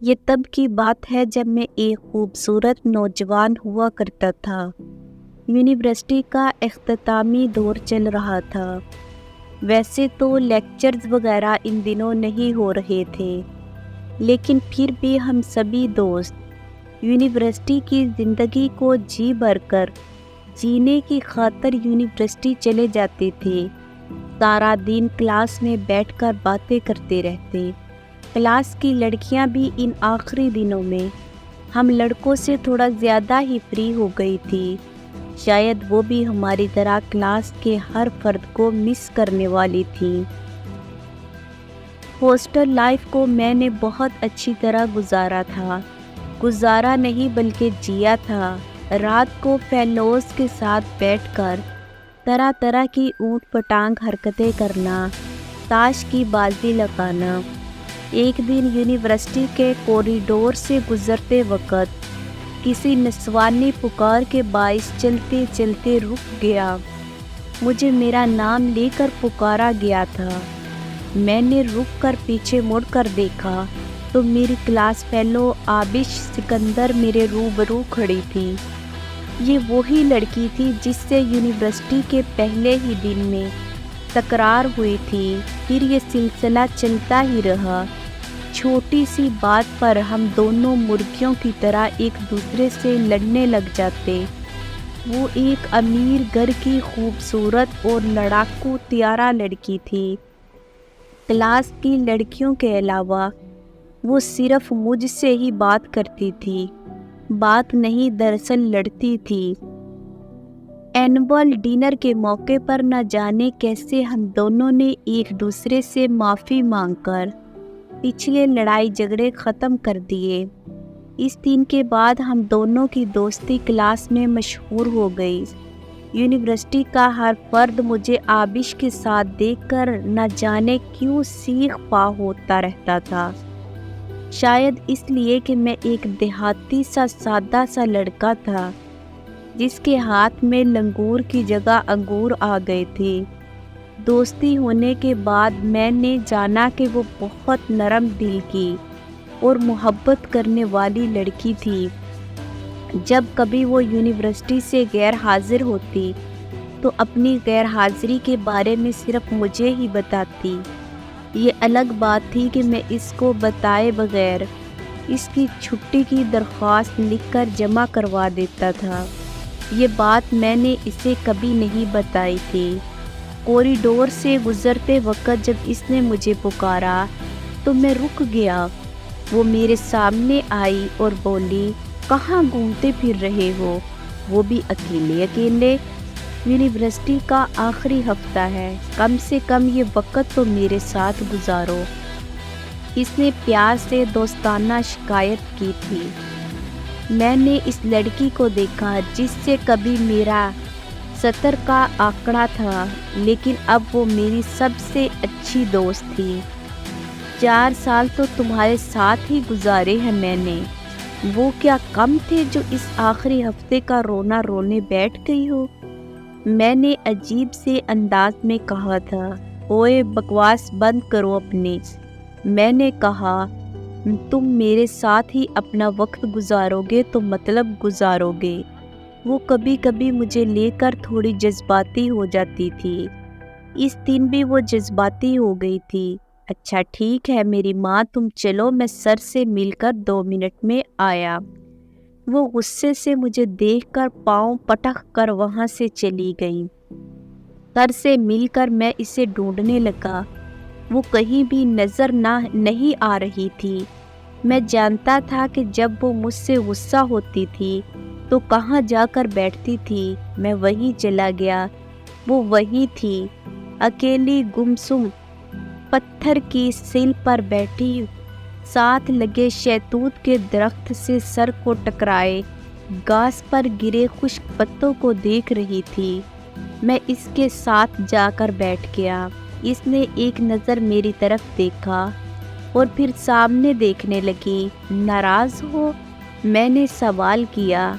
یہ تب کی بات ہے جب میں ایک خوبصورت نوجوان ہوا کرتا تھا۔ یونیورسٹی کا اختتامی دور چل رہا تھا۔ ویسے تو لیکچرز وغیرہ ان دنوں نہیں ہو رہے تھے، لیکن پھر بھی ہم سبھی دوست یونیورسٹی کی زندگی کو جی بھر کر جینے کی خاطر یونیورسٹی چلے جاتے تھے۔ سارا دن کلاس میں بیٹھ کر باتیں کرتے رہتے۔ کلاس کی لڑکیاں بھی ان آخری دنوں میں ہم لڑکوں سے تھوڑا زیادہ ہی فری ہو گئی تھی۔ شاید وہ بھی ہماری طرح کلاس کے ہر فرد کو مس کرنے والی تھیں۔ ہاسٹل لائف کو میں نے بہت اچھی طرح گزارا تھا۔ گزارا نہیں بلکہ جیا تھا۔ رات کو فیلوز کے ساتھ بیٹھ کر طرح طرح کی اونٹ پٹانگ حرکتیں کرنا، تاش کی بازی لگانا۔ ایک دن یونیورسٹی کے کوریڈور سے گزرتے وقت کسی نسوانی پکار کے باعث چلتے چلتے رک گیا۔ مجھے میرا نام لے کر پکارا گیا تھا۔ میں نے رک کر پیچھے مڑ کر دیکھا تو میری کلاس فیلو آبش سکندر میرے روبرو کھڑی تھی۔ یہ وہی لڑکی تھی جس سے یونیورسٹی کے پہلے ہی دن میں تکرار ہوئی تھی۔ پھر یہ سلسلہ چلتا ہی رہا۔ چھوٹی سی بات پر ہم دونوں مرغیوں کی طرح ایک دوسرے سے لڑنے لگ جاتے۔ وہ ایک امیر گھر کی خوبصورت اور لڑاکو طیارہ لڑکی تھی۔ کلاس کی لڑکیوں کے علاوہ وہ صرف مجھ سے ہی بات کرتی تھی۔ بات نہیں، دراصل لڑتی تھی۔ اینول ڈنر کے موقع پر نہ جانے کیسے ہم دونوں نے ایک دوسرے سے معافی مانگ کر پچھلے لڑائی جھگڑے ختم کر دیے۔ اس دن کے بعد ہم دونوں کی دوستی کلاس میں مشہور ہو گئی۔ یونیورسٹی کا ہر فرد مجھے آبش کے ساتھ دیکھ کر نہ جانے کیوں سیخ پا ہوتا رہتا تھا۔ شاید اس لیے کہ میں ایک دیہاتی سا سادہ سا لڑکا تھا جس کے ہاتھ میں لنگور کی جگہ انگور آ گئے تھے۔ دوستی ہونے کے بعد میں نے جانا کہ وہ بہت نرم دل کی اور محبت کرنے والی لڑکی تھی۔ جب کبھی وہ یونیورسٹی سے غیر حاضر ہوتی تو اپنی غیر حاضری کے بارے میں صرف مجھے ہی بتاتی۔ یہ الگ بات تھی کہ میں اس کو بتائے بغیر اس کی چھٹی کی درخواست لکھ کر جمع کروا دیتا تھا۔ یہ بات میں نے اسے کبھی نہیں بتائی تھی۔ کوریڈور سے گزرتے وقت جب اس نے مجھے پکارا تو میں رک گیا۔ وہ میرے سامنے آئی اور بولی، کہاں گھومتے پھر رہے ہو؟ وہ بھی اکیلے اکیلے؟ یونیورسٹی کا آخری ہفتہ ہے، کم سے کم یہ وقت تو میرے ساتھ گزارو۔ اس نے پیار سے دوستانہ شکایت کی تھی۔ میں نے اس لڑکی کو دیکھا جس سے کبھی میرا 70 کا آنکڑا تھا، لیکن اب وہ میری سب سے اچھی دوست تھی۔ 4 سال تو تمہارے ساتھ ہی گزارے ہیں میں نے، وہ کیا کم تھے جو اس آخری ہفتے کا رونا رونے بیٹھ گئی ہو؟ میں نے عجیب سے انداز میں کہا تھا۔ اوئے بکواس بند کرو اپنی۔ میں نے کہا، تم میرے ساتھ ہی اپنا وقت گزارو گے تو مطلب گزارو گے۔ وہ کبھی کبھی مجھے لے کر تھوڑی جذباتی ہو جاتی تھی۔ اس دن بھی وہ جذباتی ہو گئی تھی۔ اچھا ٹھیک ہے میری ماں، تم چلو، میں سر سے مل کر 2 منٹ میں آیا۔ وہ غصے سے مجھے دیکھ کر پاؤں پٹک کر وہاں سے چلی گئی۔ سر سے مل کر میں اسے ڈھونڈنے لگا۔ وہ کہیں بھی نظر نہیں آ رہی تھی۔ میں جانتا تھا کہ جب وہ مجھ سے غصہ ہوتی تھی تو کہاں جا کر بیٹھتی تھی۔ میں وہیں چلا گیا۔ وہ وہیں تھی، اکیلی گمسم پتھر کی سیل پر بیٹھی، ساتھ لگے شہتوت کے درخت سے سر کو ٹکرائے گھاس پر گرے خشک پتوں کو دیکھ رہی تھی۔ میں اس کے ساتھ جا کر بیٹھ گیا۔ اس نے ایک نظر میری طرف دیکھا اور پھر سامنے دیکھنے لگی۔ ناراض ہو؟ میں نے سوال کیا۔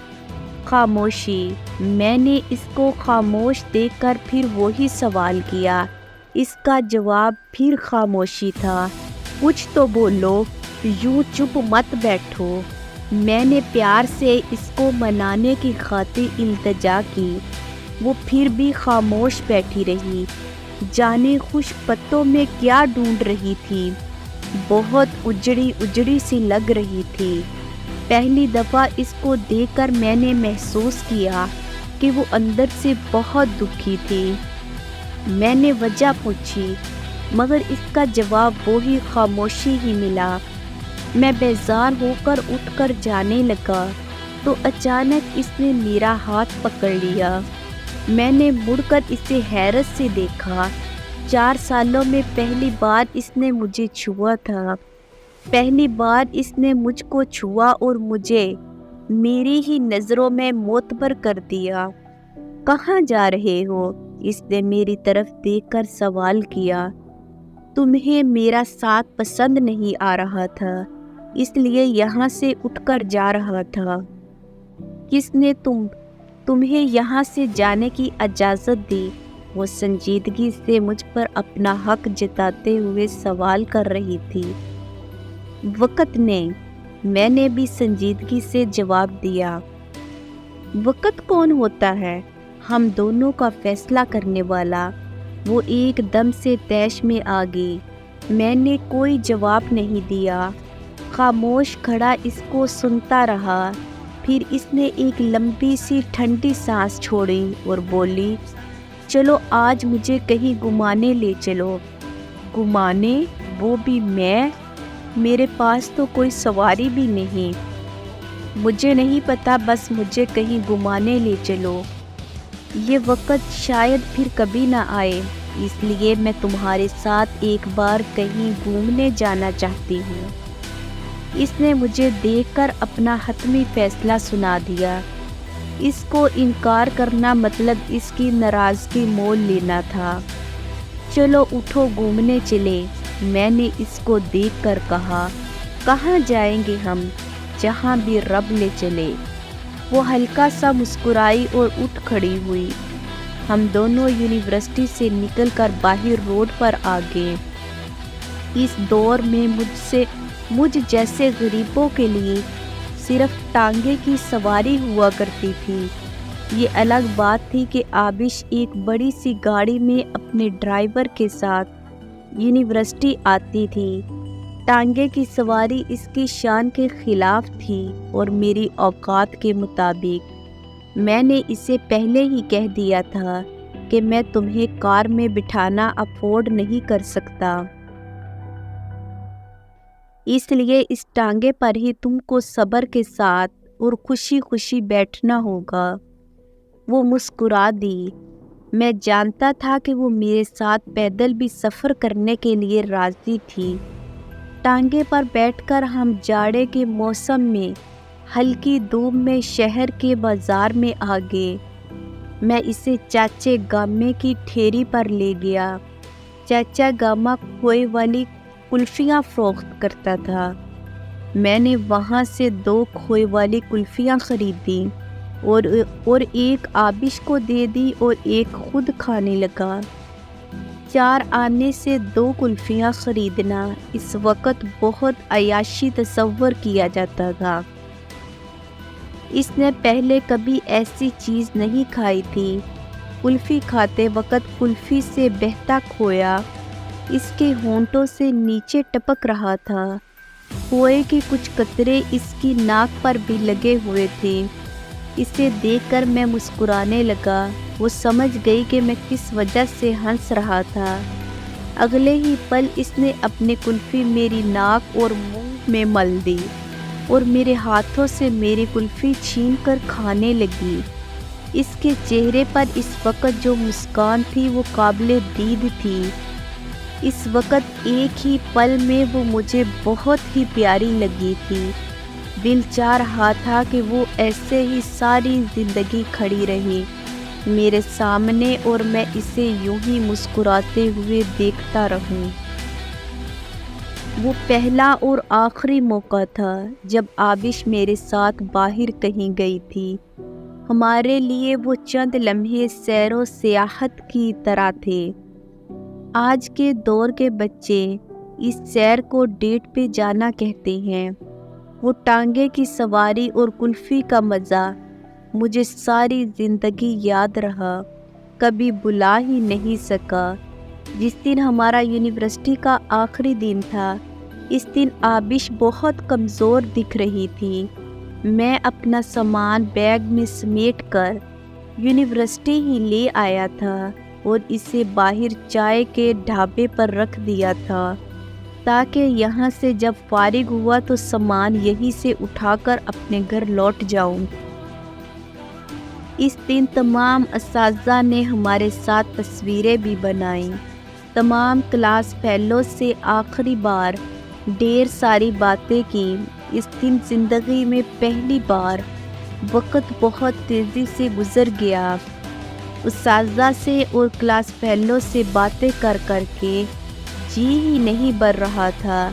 خاموشی۔ میں نے اس کو خاموش دیکھ کر پھر وہی سوال کیا۔ اس کا جواب پھر خاموشی تھا۔ کچھ تو بولو۔ یوں چپ مت بیٹھو۔ میں نے پیار سے اس کو منانے کی خاطر التجا کی، وہ پھر بھی خاموش بیٹھی رہی، جانے خوش پتوں میں کیا ڈھونڈ رہی تھی۔ بہت اجڑی اجڑی سی لگ رہی تھی۔ پہلی دفعہ اس کو دیکھ کر میں نے محسوس کیا کہ وہ اندر سے بہت دکھی تھی۔ میں نے وجہ پوچھی مگر اس کا جواب وہی خاموشی ہی ملا۔ میں بیزار ہو کر اٹھ کر جانے لگا تو اچانک اس نے میرا ہاتھ پکڑ لیا۔ میں نے مڑ کر اسے حیرت سے دیکھا۔ 4 سالوں میں پہلی بار اس نے مجھے چھوا تھا۔ پہلی بار اس نے مجھ کو چھوا اور مجھے میری ہی نظروں میں معتبر کر دیا۔ کہاں جا رہے ہو؟ اس نے میری طرف دیکھ کر سوال کیا۔ تمہیں میرا ساتھ پسند نہیں آ رہا تھا، اس لیے یہاں سے اٹھ کر جا رہا تھا۔ کس نے تمہیں یہاں سے جانے کی اجازت دی؟ وہ سنجیدگی سے مجھ پر اپنا حق جتاتے ہوئے سوال کر رہی تھی۔ وقت نے، میں نے بھی سنجیدگی سے جواب دیا۔ وقت کون ہوتا ہے؟ ہم دونوں کا فیصلہ کرنے والا۔ وہ ایک دم سے طیش میں آ گئی۔ میں نے کوئی جواب نہیں دیا، خاموش کھڑا اس کو سنتا رہا۔ پھر اس نے ایک لمبی سی ٹھنڈی سانس چھوڑی اور بولی، چلو آج مجھے کہیں گھمانے لے چلو۔ گھمانے؟ وہ بھی میں؟ میرے پاس تو کوئی سواری بھی نہیں۔ مجھے نہیں پتا، بس مجھے کہیں گھمانے لے چلو۔ یہ وقت شاید پھر کبھی نہ آئے، اس لیے میں تمہارے ساتھ ایک بار کہیں گھومنے جانا چاہتی ہوں۔ اس نے مجھے دیکھ کر اپنا حتمی فیصلہ سنا دیا۔ اس کو انکار کرنا مطلب اس کی ناراضگی مول لینا تھا۔ چلو اٹھو گھومنے چلے، میں نے اس کو دیکھ کر کہا۔ کہاں جائیں گے ہم؟ جہاں بھی رب لے چلے۔ وہ ہلکا سا مسکرائی اور اٹھ کھڑی ہوئی۔ ہم دونوں یونیورسٹی سے نکل کر باہر روڈ پر آ گئے۔ اس دور میں مجھ جیسے غریبوں کے لیے صرف ٹانگے کی سواری ہوا کرتی تھی۔ یہ الگ بات تھی کہ آبش ایک بڑی سی گاڑی میں اپنے ڈرائیور کے ساتھ یونیورسٹی آتی تھی۔ ٹانگے کی سواری اس کی شان کے خلاف تھی اور میری اوقات کے مطابق۔ میں نے اسے پہلے ہی کہہ دیا تھا کہ میں تمہیں کار میں بٹھانا افورڈ نہیں کر سکتا، اس لیے اس ٹانگے پر ہی تم کو صبر کے ساتھ اور خوشی خوشی بیٹھنا ہوگا۔ وہ مسکرا دی۔ میں جانتا تھا کہ وہ میرے ساتھ پیدل بھی سفر کرنے کے لیے راضی تھی۔ ٹانگے پر بیٹھ کر ہم جاڑے کے موسم میں ہلکی دھوپ میں شہر کے بازار میں آ گئے۔ میں اسے چاچے گامے کی ٹھیری پر لے گیا۔ چاچا گاما کھوئے والی کلفیاں فروخت کرتا تھا۔ میں نے وہاں سے 2 کھوئے والی کلفیاں خریدیں اور ایک آبش کو دے دی اور ایک خود کھانے لگا۔ 4 آنے سے 2 کلفیاں خریدنا اس وقت بہت عیاشی تصور کیا جاتا تھا۔ اس نے پہلے کبھی ایسی چیز نہیں کھائی تھی۔ کلفی کھاتے وقت کلفی سے بہتا کھویا اس کے ہونٹوں سے نیچے ٹپک رہا تھا۔ کھوئے کے کچھ قطرے اس کی ناک پر بھی لگے ہوئے تھے۔ اسے دیکھ کر میں مسکرانے لگا۔ وہ سمجھ گئی کہ میں کس وجہ سے ہنس رہا تھا۔ اگلے ہی پل اس نے اپنی کلفی میری ناک اور منہ میں مل دی اور میرے ہاتھوں سے میری کلفی چھین کر کھانے لگی۔ اس کے چہرے پر اس وقت جو مسکان تھی وہ قابل دید تھی۔ اس وقت ایک ہی پل میں وہ مجھے بہت ہی پیاری لگی تھی۔ دل چاہ رہا تھا کہ وہ ایسے ہی ساری زندگی کھڑی رہے میرے سامنے اور میں اسے یوں ہی مسکراتے ہوئے دیکھتا رہوں۔ وہ پہلا اور آخری موقع تھا جب آبش میرے ساتھ باہر کہیں گئی تھی۔ ہمارے لیے وہ چند لمحے سیر و سیاحت کی طرح تھے۔ آج کے دور کے بچے اس سیر کو ڈیٹ پہ جانا کہتے ہیں۔ وہ ٹانگے کی سواری اور کلفی کا مزہ مجھے ساری زندگی یاد رہا، کبھی بھلا ہی نہیں سکا۔ جس دن ہمارا یونیورسٹی کا آخری دن تھا، اس دن آبش بہت کمزور دکھ رہی تھی۔ میں اپنا سامان بیگ میں سمیٹ کر یونیورسٹی ہی لے آیا تھا اور اسے باہر چائے کے ڈھابے پر رکھ دیا تھا تاکہ یہاں سے جب فارغ ہوا تو سامان یہیں سے اٹھا کر اپنے گھر لوٹ جاؤں۔ اس دن تمام اساتذہ نے ہمارے ساتھ تصویریں بھی بنائیں۔ تمام کلاس فیلو سے آخری بار ڈھیر ساری باتیں کی۔ اس دن زندگی میں پہلی بار وقت بہت تیزی سے گزر گیا۔ اساتذہ سے اور کلاس فیلو سے باتیں کر کر کے جی ہی نہیں بھر رہا تھا،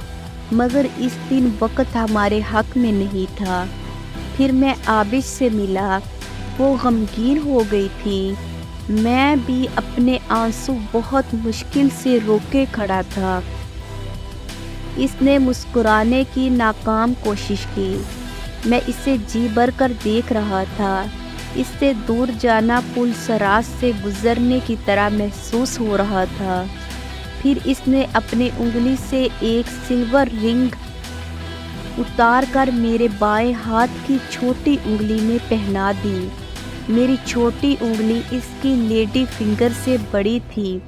مگر اس دن وقت ہمارے حق میں نہیں تھا۔ پھر میں آبش سے ملا، وہ غمگین ہو گئی تھی۔ میں بھی اپنے آنسو بہت مشکل سے روکے کھڑا تھا۔ اس نے مسکرانے کی ناکام کوشش کی۔ میں اسے جی بھر کر دیکھ رہا تھا۔ اس سے دور جانا پل سراج سے گزرنے کی طرح محسوس ہو رہا تھا۔ پھر اس نے اپنی انگلی سے ایک سلور رنگ اتار کر میرے بائیں ہاتھ کی چھوٹی انگلی میں پہنا دی۔ میری چھوٹی انگلی اس کی لیڈی فنگر سے بڑی تھی،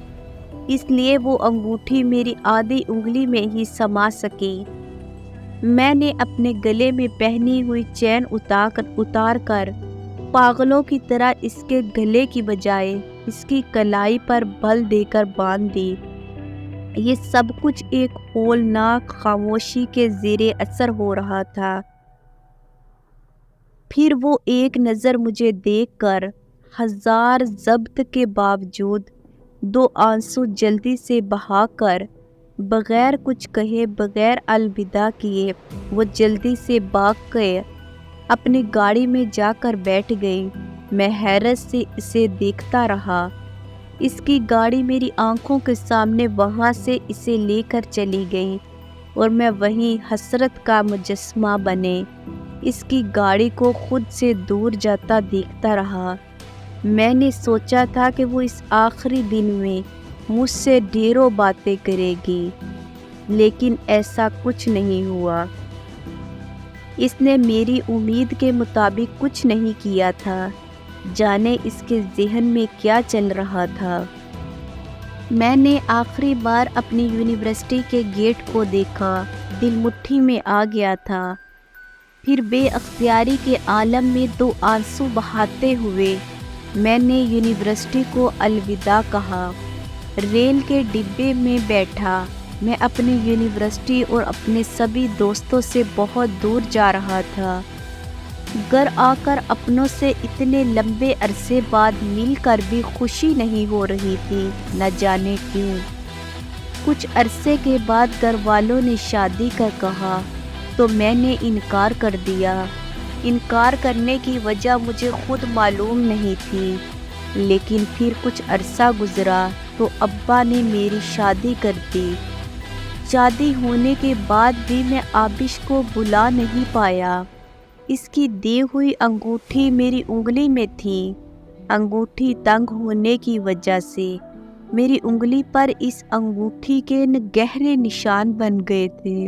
اس لیے وہ انگوٹھی میری آدھی انگلی میں ہی سما سکی۔ میں نے اپنے گلے میں پہنی ہوئی چین اتار کر پاگلوں کی طرح اس کے گلے کی بجائے اس کی کلائی پر بل دے کر باندھ دی۔ یہ سب کچھ ایک ہولناک خاموشی کے زیر اثر ہو رہا تھا۔ پھر وہ ایک نظر مجھے دیکھ کر ہزار ضبط کے باوجود دو آنسو جلدی سے بہا کر بغیر کچھ کہے، بغیر الوداع کیے وہ جلدی سے بھاگ گئے، اپنی گاڑی میں جا کر بیٹھ گئی۔ میں حیرت سے اسے دیکھتا رہا۔ اس کی گاڑی میری آنکھوں کے سامنے وہاں سے اسے لے کر چلی گئی اور میں وہیں حسرت کا مجسمہ بنے اس کی گاڑی کو خود سے دور جاتا دیکھتا رہا۔ میں نے سوچا تھا کہ وہ اس آخری دن میں مجھ سے ڈھیروں باتیں کرے گی، لیکن ایسا کچھ نہیں ہوا۔ اس نے میری امید کے مطابق کچھ نہیں کیا تھا، جانے اس کے ذہن میں کیا چل رہا تھا۔ میں نے آخری بار اپنی یونیورسٹی کے گیٹ کو دیکھا، دل مٹھی میں آ گیا تھا۔ پھر بے اختیاری کے عالم میں دو آنسو بہاتے ہوئے میں نے یونیورسٹی کو الوداع کہا۔ ریل کے ڈبے میں بیٹھا میں اپنی یونیورسٹی اور اپنے سبھی دوستوں سے بہت دور جا رہا تھا۔ گھر آ کر اپنوں سے اتنے لمبے عرصے بعد مل کر بھی خوشی نہیں ہو رہی تھی، نہ جانے کیوں۔ کچھ عرصے کے بعد گھر والوں نے شادی کا کہا تو میں نے انکار کر دیا۔ انکار کرنے کی وجہ مجھے خود معلوم نہیں تھی، لیکن پھر کچھ عرصہ گزرا تو ابا نے میری شادی کر دی۔ شادی ہونے کے بعد بھی میں آبش کو بھلا نہیں پایا۔ اس کی دی ہوئی انگوٹھی میری انگلی میں تھی۔ انگوٹھی تنگ ہونے کی وجہ سے میری انگلی پر اس انگوٹھی کے گہرے نشان بن گئے تھے۔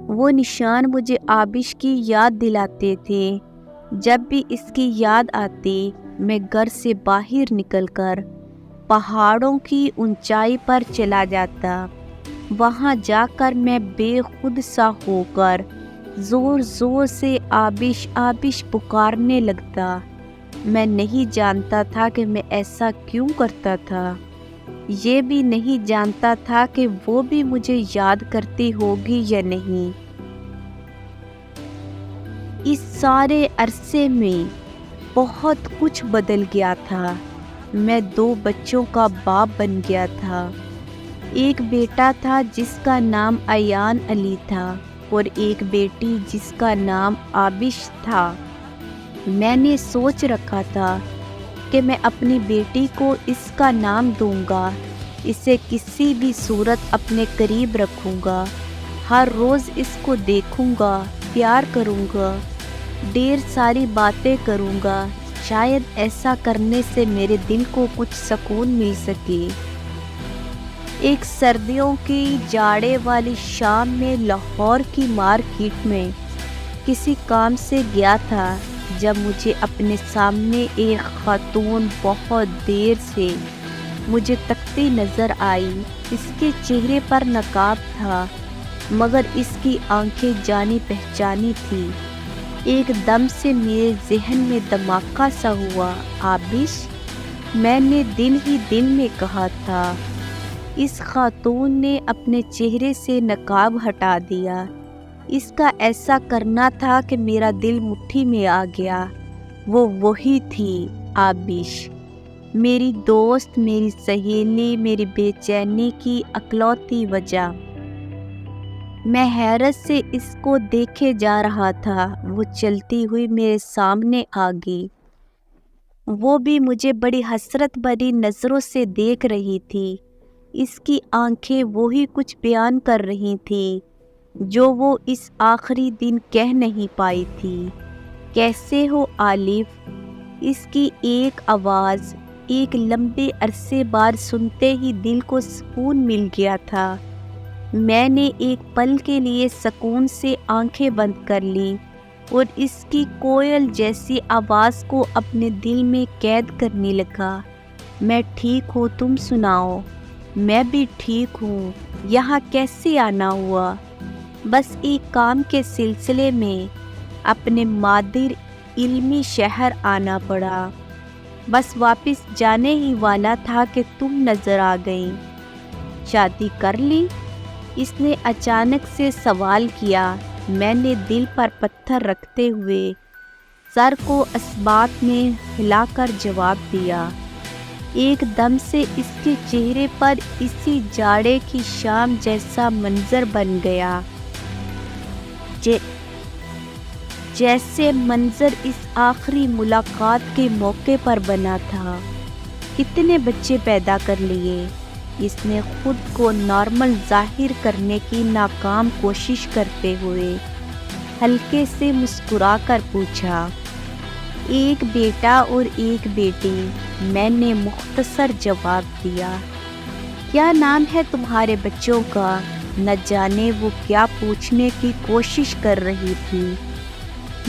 وہ نشان مجھے آبش کی یاد دلاتے تھے۔ جب بھی اس کی یاد آتی، میں گھر سے باہر نکل کر پہاڑوں کی اونچائی پر چلا جاتا۔ وہاں جا کر میں بے خود سا ہو کر زور زور سے آبش آبش پکارنے لگتا۔ میں نہیں جانتا تھا کہ میں ایسا کیوں کرتا تھا۔ یہ بھی نہیں جانتا تھا کہ وہ بھی مجھے یاد کرتی ہوگی یا نہیں۔ اس سارے عرصے میں بہت کچھ بدل گیا تھا۔ میں 2 بچوں کا باپ بن گیا تھا۔ ایک بیٹا تھا جس کا نام ایان علی تھا اور ایک بیٹی جس کا نام آبش تھا۔ میں نے سوچ رکھا تھا کہ میں اپنی بیٹی کو اس کا نام دوں گا، اسے کسی بھی صورت اپنے قریب رکھوں گا، ہر روز اس کو دیکھوں گا، پیار کروں گا، ڈھیر ساری باتیں کروں گا، شاید ایسا کرنے سے میرے دل کو کچھ سکون مل سکے۔ ایک سردیوں کی جاڑے والی شام میں لاہور کی مارکیٹ میں کسی کام سے گیا تھا، جب مجھے اپنے سامنے ایک خاتون بہت دیر سے مجھے تکتی نظر آئی۔ اس کے چہرے پر نقاب تھا مگر اس کی آنکھیں جانی پہچانی تھی۔ ایک دم سے میرے ذہن میں دھماکہ سا ہوا، آبش، میں نے دل ہی دل میں کہا تھا۔ اس خاتون نے اپنے چہرے سے نقاب ہٹا دیا۔ اس کا ایسا کرنا تھا کہ میرا دل مٹھی میں آ گیا۔ وہ وہی تھی آبش، میری دوست، میری سہیلی، میری بے چینی کی اکلوتی وجہ۔ میں حیرت سے اس کو دیکھے جا رہا تھا۔ وہ چلتی ہوئی میرے سامنے آ گئی۔ وہ بھی مجھے بڑی حسرت بھری نظروں سے دیکھ رہی تھی۔ اس کی آنکھیں وہی کچھ بیان کر رہی تھیں جو وہ اس آخری دن کہہ نہیں پائی تھی۔ کیسے ہو آلف؟ اس کی ایک آواز ایک لمبے عرصے بعد سنتے ہی دل کو سکون مل گیا تھا۔ میں نے ایک پل کے لیے سکون سے آنکھیں بند کر لیں اور اس کی کوئل جیسی آواز کو اپنے دل میں قید کرنے لگا۔ میں ٹھیک ہوں، تم سناؤ؟ میں بھی ٹھیک ہوں۔ یہاں کیسے آنا ہوا؟ بس ایک کام کے سلسلے میں اپنے مادر علمی شہر آنا پڑا۔ بس واپس جانے ہی والا تھا کہ تم نظر آ گئیں۔ شادی کر لی؟ اس نے اچانک سے سوال کیا۔ میں نے دل پر پتھر رکھتے ہوئے سر کو اثبات میں ہلا کر جواب دیا۔ ایک دم سے اس کے چہرے پر اسی جاڑے کی شام جیسا منظر بن گیا، جیسے منظر اس آخری ملاقات کے موقع پر بنا تھا۔ کتنے بچے پیدا کر لیے؟ اس نے خود کو نارمل ظاہر کرنے کی ناکام کوشش کرتے ہوئے ہلکے سے مسکرا کر پوچھا۔ ایک بیٹا اور ایک بیٹی، میں نے مختصر جواب دیا۔ کیا نام ہے تمہارے بچوں کا؟ نہ جانے وہ کیا پوچھنے کی کوشش کر رہی تھی۔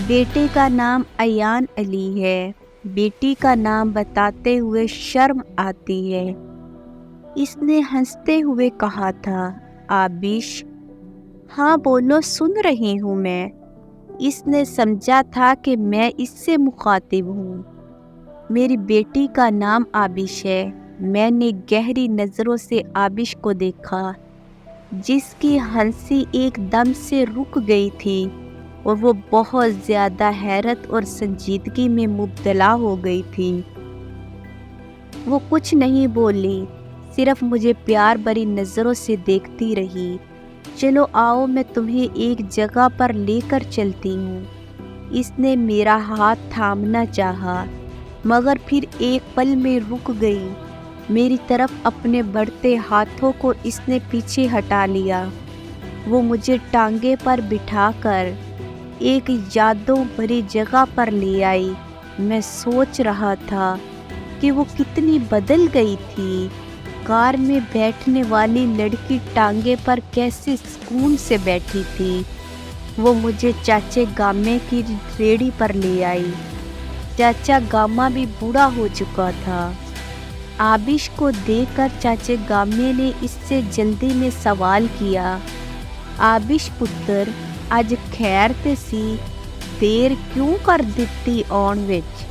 بیٹے کا نام ایان علی ہے، بیٹی کا نام بتاتے ہوئے شرم آتی ہے۔ اس نے ہنستے ہوئے کہا تھا۔ آبش، ہاں بولو، سن رہی ہوں میں۔ اس نے سمجھا تھا کہ میں اس سے مخاطب ہوں۔ میری بیٹی کا نام آبش ہے۔ میں نے گہری نظروں سے آبش کو دیکھا، جس کی ہنسی ایک دم سے رک گئی تھی اور وہ بہت زیادہ حیرت اور سنجیدگی میں مبتلا ہو گئی تھی۔ وہ کچھ نہیں بولی، صرف مجھے پیار بھری نظروں سے دیکھتی رہی۔ چلو آؤ، میں تمہیں ایک جگہ پر لے کر چلتی ہوں۔ اس نے میرا ہاتھ تھامنا چاہا مگر پھر ایک پل میں رک گئی۔ میری طرف اپنے بڑھتے ہاتھوں کو اس نے پیچھے ہٹا لیا۔ وہ مجھے ٹانگے پر بٹھا کر ایک یادوں بھری جگہ پر لے آئی۔ میں سوچ رہا تھا کہ وہ کتنی بدل گئی تھی۔ کار میں بیٹھنے والی لڑکی ٹانگے پر کیسے سکون سے بیٹھی تھی۔ وہ مجھے چاچے گامے کی ریڑھی پر لے آئی۔ چاچا گاما بھی بوڑھا ہو چکا تھا۔ آبش کو دیکھ کر چاچے گامے نے اس سے جلدی میں سوال کیا، آبش پتر، اج خیر تے سی، دیر کیوں کر دتی آن وچ؟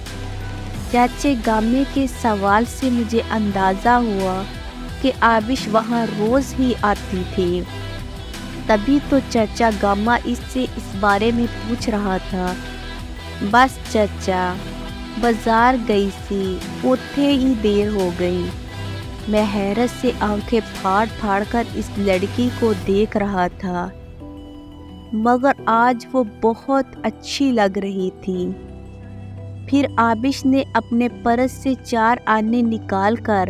چاچے گامے کے سوال سے مجھے اندازہ ہوا کہ آبش وہاں روز ہی آتی تھی، تبھی تو چاچا گاما اس سے اس بارے میں پوچھ رہا تھا۔ بس چاچا، بازار گئی سی، اوتھے ہی دیر ہو گئی۔ میں حیرت سے آنکھیں پھاڑ پھاڑ کر اس لڑکی کو دیکھ رہا تھا، مگر آج وہ بہت اچھی لگ رہی تھی۔ پھر آبش نے اپنے پرس سے 4 آنے نکال کر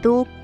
2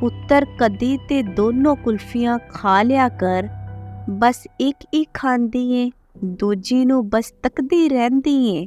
ਪੁੱਤਰ ਕਦੀ ਤੇ ਦੋਨੋਂ ਕੁਲਫੀਆਂ ਖਾ ਲਿਆ ਕਰ, ਬਸ ਇੱਕ ਹੀ ਖਾਂਦੀ ਏ, ਦੂਜੀ ਨੂੰ ਬਸ ਤੱਕਦੀ ਰਹਿੰਦੀ ਏ।